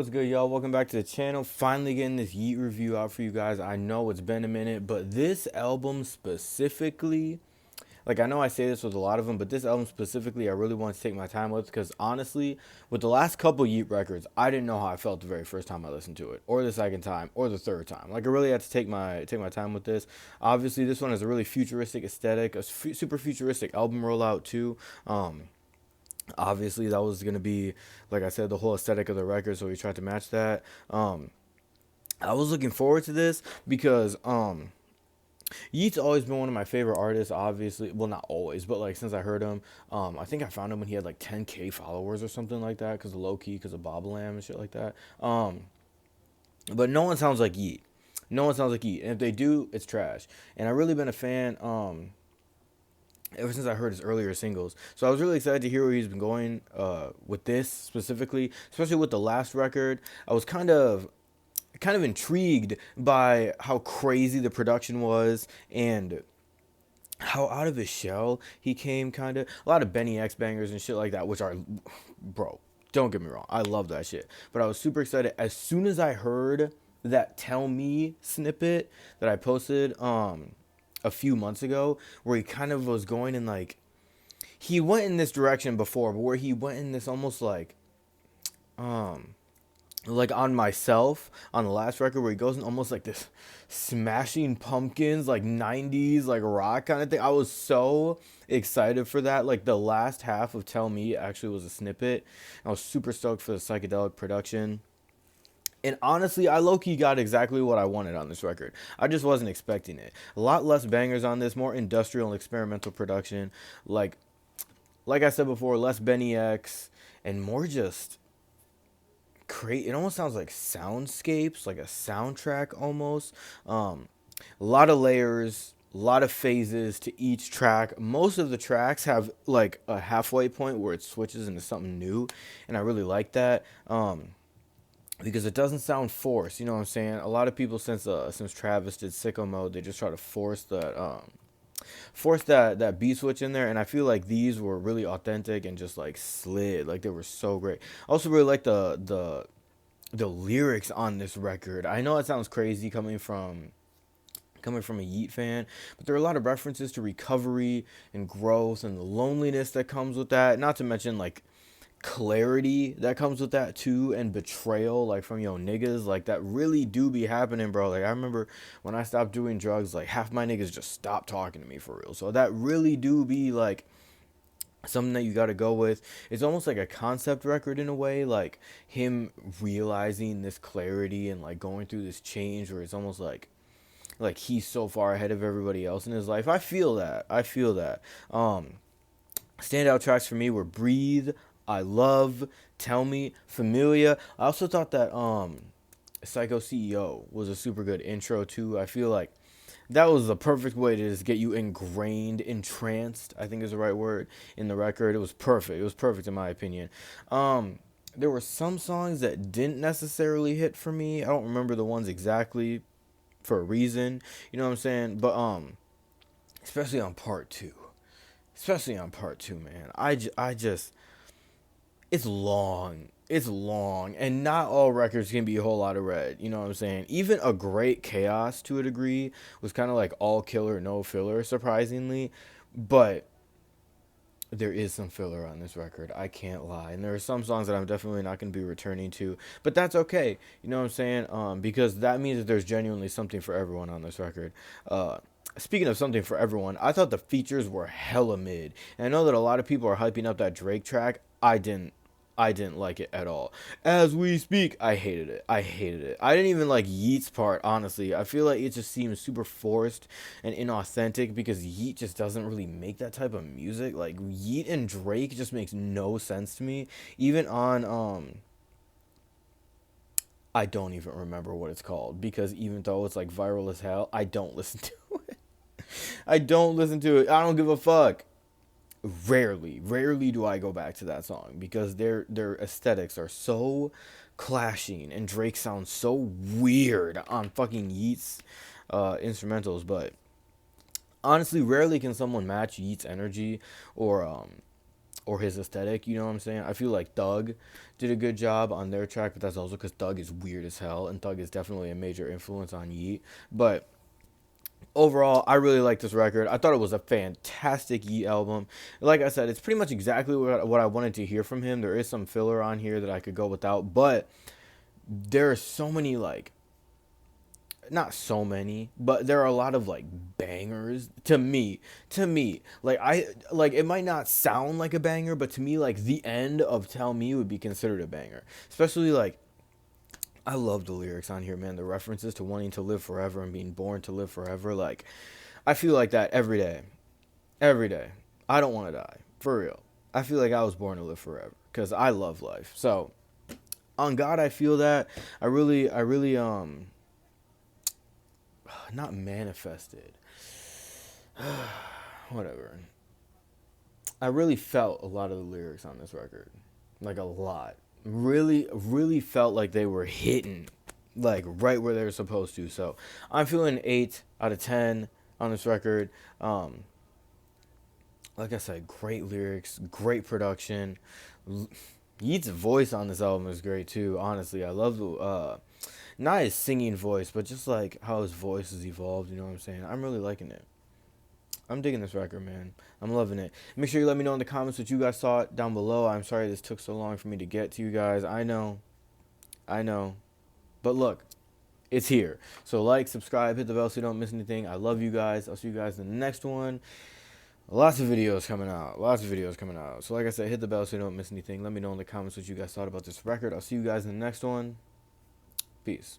What's good, y'all? Welcome back to the channel. Finally getting this Yeat review out for you guys. I know it's been a minute, but this album specifically, like I know I say this with a lot of them, but this album specifically, I really want to take my time with because honestly, with the last couple Yeat records, I didn't know how I felt the very first time I listened to it, or the second time, or the third time. Like I really had to take my time with this. Obviously, this one has a really futuristic aesthetic, super futuristic album rollout too. Obviously that was going to be, like I said, the whole aesthetic of the record, so we tried to match that. I was looking forward to this because Yeat's always been one of my favorite artists, obviously. Well, not always, but like since I heard him, I think I found him when he had like 10K followers or something like that, because of low key, because of Bob Lamb and shit like that. But no one sounds like Yeat. No one sounds like Yeat, and if they do, it's trash. And I've really been a fan ever since I heard his earlier singles. So I was really excited to hear where he's been going with this specifically, especially with the last record. I was kind of intrigued by how crazy the production was and how out of his shell he came. Kind of a lot of Benny X bangers and shit like that, which are, bro, don't get me wrong, I love that shit. But I was super excited as soon as I heard that "Tell Me" snippet that I posted a few months ago, where he kind of was going in like, he went in this direction before, but where he went in this almost um like on myself on the last record, where he goes in almost like this Smashing Pumpkins like 90s like rock kind of thing. I was so excited for that. Like the last half of "Tell Me" actually was a snippet. I was super stoked for the psychedelic production. And honestly, I low-key got exactly what I wanted on this record. I just wasn't expecting it. A lot less bangers on this, more industrial and experimental production. Like I said before, less Benny X and more just create. It almost sounds like soundscapes, like a soundtrack almost. A lot of layers, a lot of phases to each track. Most of the tracks have like a halfway point where it switches into something new, and I really like that. Because it doesn't sound forced. You know what I'm saying? A lot of people since Travis did Sicko Mode, they just try to force that beat switch in there, and I feel like these were really authentic and just like slid, like they were so great. I also really like the lyrics on this record. I know it sounds crazy coming from a Yeat fan, but there are a lot of references to recovery and growth and the loneliness that comes with that. Not to mention like clarity that comes with that too, and betrayal like from yo niggas, like that really do be happening, bro. Like I remember when I stopped doing drugs, like half my niggas just stopped talking to me for real. So that really do be like something that you got to go with. It's almost like a concept record in a way, like him realizing this clarity and like going through this change where it's almost like he's so far ahead of everybody else in his life. I feel that. Standout tracks for me were "Breathe," "I Love," "Tell Me," "Familia." I also thought that "Psycho CEO" was a super good intro too. I feel like that was the perfect way to just get you ingrained, entranced, I think is the right word, in the record. It was perfect. It was perfect in my opinion. There were some songs that didn't necessarily hit for me. I don't remember the ones exactly for a reason. You know what I'm saying? But especially on part two. Especially on part two, man. I just it's long. It's long, and not all records can be a whole lot of red. You know what I'm saying? Even A Great Chaos, to a degree, was kind of like all killer, no filler, surprisingly. But there is some filler on this record. I can't lie, and there are some songs that I'm definitely not going to be returning to. But that's okay. You know what I'm saying? Because that means that there's genuinely something for everyone on this record. Speaking of something for everyone, I thought the features were hella mid. And I know that a lot of people are hyping up that Drake track. I didn't like it at all. As we speak, I hated it. I hated it. I didn't even like Yeat's part, honestly. I feel like it just seems super forced and inauthentic because Yeat just doesn't really make that type of music. Like Yeat and Drake just makes no sense to me. Even on I don't even remember what it's called, because even though it's like viral as hell, I don't listen to it. I don't listen to it. I don't give a fuck. Rarely do I go back to that song because their aesthetics are so clashing, and Drake sounds so weird on fucking Yeats instrumentals. But honestly, rarely can someone match Yeats energy or or his aesthetic. You know what I'm saying? I feel like Thug did a good job on their track, but that's also because Thug is weird as hell, and Thug is definitely a major influence on Yeat. But overall, I really like this record. I thought it was a fantastic Yeat album. Like I said, it's pretty much exactly what I wanted to hear from him. There is some filler on here that I could go without, but there are so many, like, not so many, but there are a lot of like bangers to me. Like, it might not sound like a banger, but to me, like, the end of Tell Me would be considered a banger. Especially, like, I love the lyrics on here, man. The references to wanting to live forever and being born to live forever. Like, I feel like that every day. Every day. I don't want to die. For real. I feel like I was born to live forever because I love life. So, on God, I feel that. I really, not manifested. Whatever. I really felt a lot of the lyrics on this record. Like, a lot. Really felt like they were hitting, like, right where they were supposed to. So, I'm feeling 8 out of 10 on this record. Like I said, great lyrics, great production. Yeat's voice on this album is great too. Honestly, I love the not his singing voice, but just like how his voice has evolved. You know what I'm saying? I'm really liking it. I'm digging this record, man. I'm loving it. Make sure you let me know in the comments what you guys thought down below. I'm sorry this took so long for me to get to you guys. I know, but look, it's here. So like, subscribe, hit the bell so you don't miss anything. I love you guys. I'll see you guys in the next one. Lots of videos coming out. Lots of videos coming out. So like I said, hit the bell so you don't miss anything. Let me know in the comments what you guys thought about this record. I'll see you guys in the next one. Peace.